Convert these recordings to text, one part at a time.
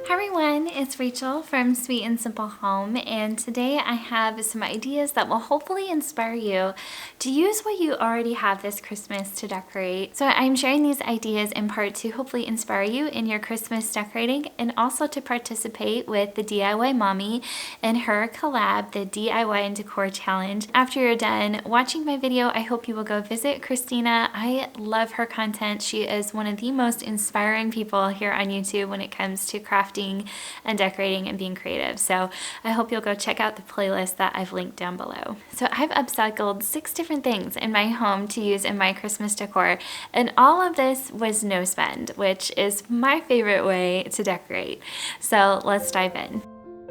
Hi everyone, it's Rachel from Sweet and Simple Home, and today I have some ideas that will hopefully inspire you to use what you already have this Christmas to decorate. So I'm sharing these ideas in part to hopefully inspire you in your Christmas decorating and also to participate with the DIY Mommy and her collab, the DIY and Decor Challenge. After you're done watching my video, I hope you will go visit Christina. I love her content. She is one of the most inspiring people here on YouTube when it comes to crafting and decorating and being creative. So I hope you'll go check out the playlist that I've linked down below. So I've upcycled 6 different things in my home to use in my Christmas decor, and all of this was no spend, which is my favorite way to decorate. So let's dive in.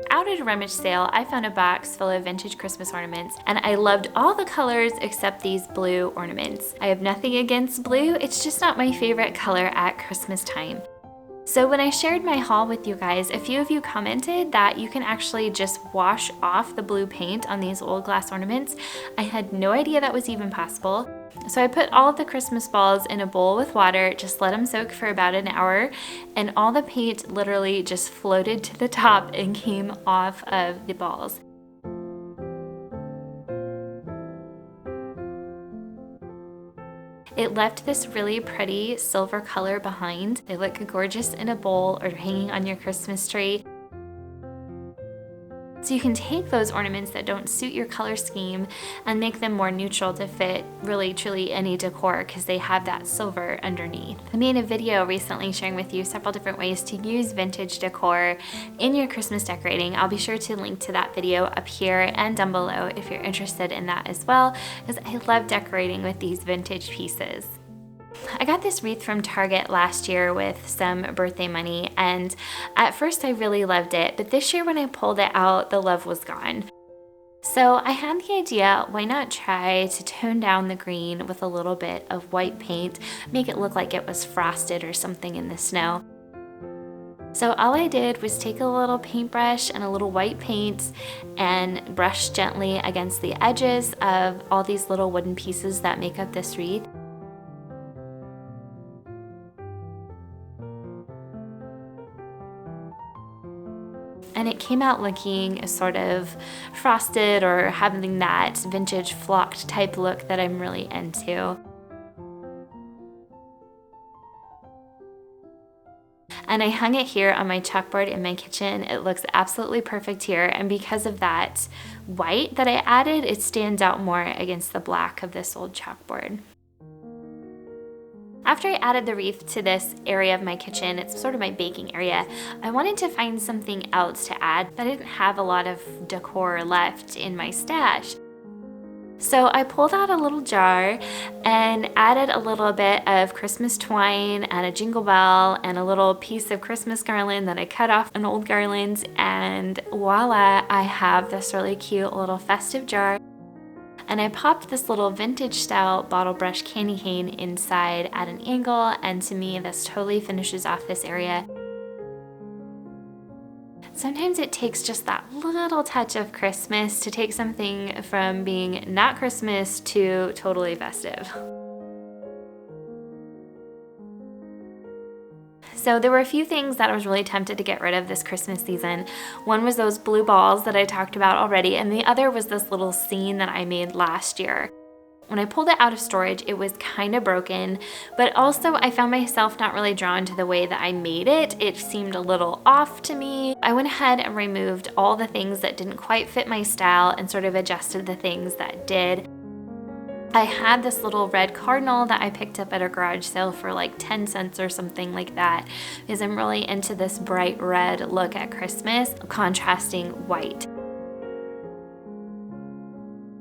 Out at a rummage sale, I found a box full of vintage Christmas ornaments, and I loved all the colors except these blue ornaments. I have nothing against blue, it's just not my favorite color at Christmas time. So when I shared my haul with you guys, a few of you commented that you can actually just wash off the blue paint on these old glass ornaments. I had no idea that was even possible. So I put all of the Christmas balls in a bowl with water, just let them soak for about an hour, and all the paint literally just floated to the top and came off of the balls. It left this really pretty silver color behind. They look gorgeous in a bowl or hanging on your Christmas tree. So you can take those ornaments that don't suit your color scheme and make them more neutral to fit really truly any decor because they have that silver underneath. I made a video recently sharing with you several different ways to use vintage decor in your Christmas decorating. I'll be sure to link to that video up here and down below if you're interested in that as well, because I love decorating with these vintage pieces. I got this wreath from Target last year with some birthday money, and at first I really loved it, but this year when I pulled it out, the love was gone. So I had the idea, why not try to tone down the green with a little bit of white paint, make it look like it was frosted or something in the snow. So all I did was take a little paintbrush and a little white paint and brush gently against the edges of all these little wooden pieces that make up this wreath. And it came out looking sort of frosted or having that vintage flocked type look that I'm really into. And I hung it here on my chalkboard in my kitchen. It looks absolutely perfect here, and because of that white that I added, it stands out more against the black of this old chalkboard. After I added the wreath to this area of my kitchen, it's sort of my baking area, I wanted to find something else to add, but I didn't have a lot of decor left in my stash. So I pulled out a little jar and added a little bit of Christmas twine and a jingle bell and a little piece of Christmas garland that I cut off an old garland, and voila, I have this really cute little festive jar. And I popped this little vintage style bottle brush candy cane inside at an angle, and to me this totally finishes off this area. Sometimes it takes just that little touch of Christmas to take something from being not Christmas to totally festive. So there were a few things that I was really tempted to get rid of this Christmas season. One was those blue balls that I talked about already, and the other was this little scene that I made last year. When I pulled it out of storage, it was kind of broken, but also I found myself not really drawn to the way that I made it. It seemed a little off to me. I went ahead and removed all the things that didn't quite fit my style and sort of adjusted the things that did. I had this little red cardinal that I picked up at a garage sale for like 10 cents or something like that, because I'm really into this bright red look at Christmas, contrasting white.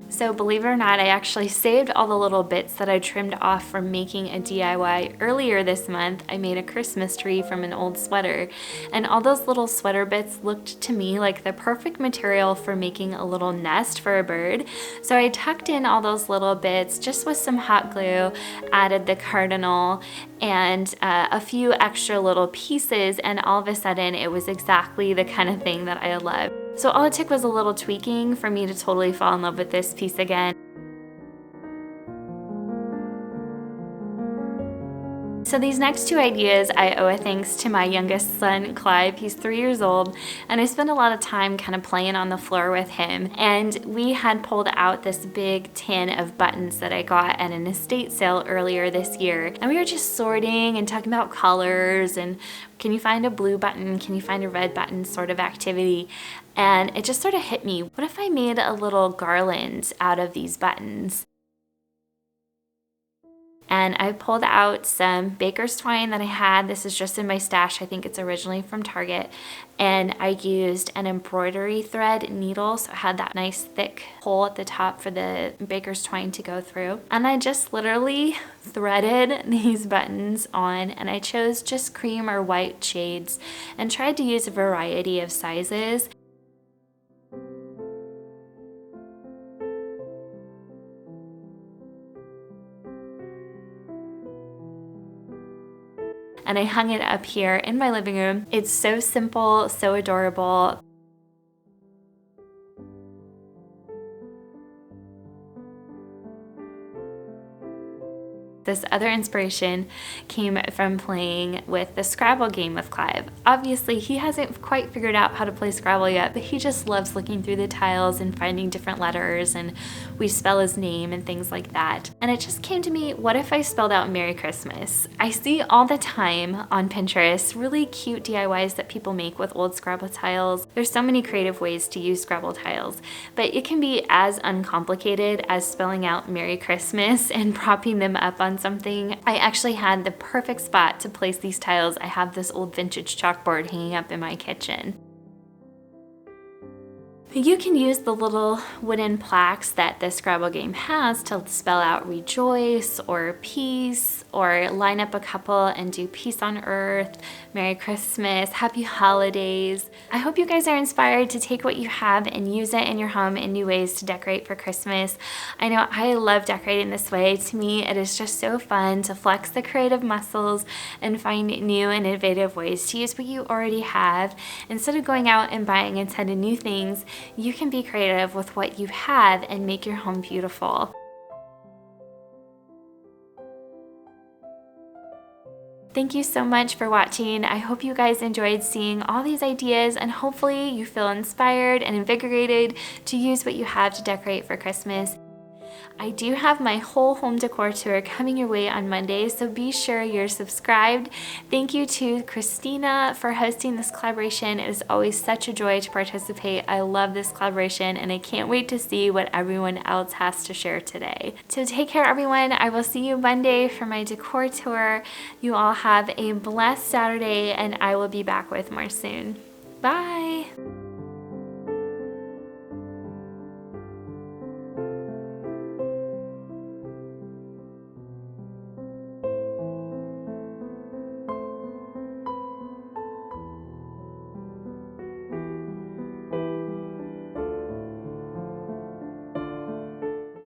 So believe it or not, I actually saved all the little bits that I trimmed off from making a DIY earlier this month. I made a Christmas tree from an old sweater, and all those little sweater bits looked to me like the perfect material for making a little nest for a bird. So I tucked in all those little bits just with some hot glue, added the cardinal and a few extra little pieces, and all of a sudden it was exactly the kind of thing that I love. So all it took was a little tweaking for me to totally fall in love with this piece again. So these next two ideas I owe a thanks to my youngest son, Clive. He's 3 years old, and I spend a lot of time kind of playing on the floor with him. And we had pulled out this big tin of buttons that I got at an estate sale earlier this year. And we were just sorting and talking about colors and can you find a blue button, can you find a red button sort of activity. And it just sort of hit me, what if I made a little garland out of these buttons? And I pulled out some baker's twine that I had. This is just in my stash. I think it's originally from Target. And I used an embroidery thread needle, so it had that nice thick hole at the top for the baker's twine to go through. And I just literally threaded these buttons on, and I chose just cream or white shades and tried to use a variety of sizes. And I hung it up here in my living room. It's so simple, so adorable. This other inspiration came from playing with the Scrabble game with Clive. Obviously, he hasn't quite figured out how to play Scrabble yet, but he just loves looking through the tiles and finding different letters, and we spell his name and things like that. And it just came to me, what if I spelled out Merry Christmas? I see all the time on Pinterest really cute DIYs that people make with old Scrabble tiles. There's so many creative ways to use Scrabble tiles, but it can be as uncomplicated as spelling out Merry Christmas and propping them up on something. I actually had the perfect spot to place these tiles. I have this old vintage chalkboard hanging up in my kitchen. You can use the little wooden plaques that the Scrabble game has to spell out rejoice or peace, or line up a couple and do peace on earth, Merry Christmas, Happy Holidays. I hope you guys are inspired to take what you have and use it in your home in new ways to decorate for Christmas. I know I love decorating this way. To me, it is just so fun to flex the creative muscles and find new and innovative ways to use what you already have. Instead of going out and buying a ton of new things, you can be creative with what you have and make your home beautiful. Thank you so much for watching. I hope you guys enjoyed seeing all these ideas, and hopefully you feel inspired and invigorated to use what you have to decorate for Christmas. I do have my whole home decor tour coming your way on Monday, so be sure you're subscribed. Thank you to Christina for hosting this collaboration. It is always such a joy to participate. I love this collaboration, and I can't wait to see what everyone else has to share today. So take care, everyone. I will see you Monday for my decor tour. You all have a blessed Saturday, and I will be back with more soon. Bye!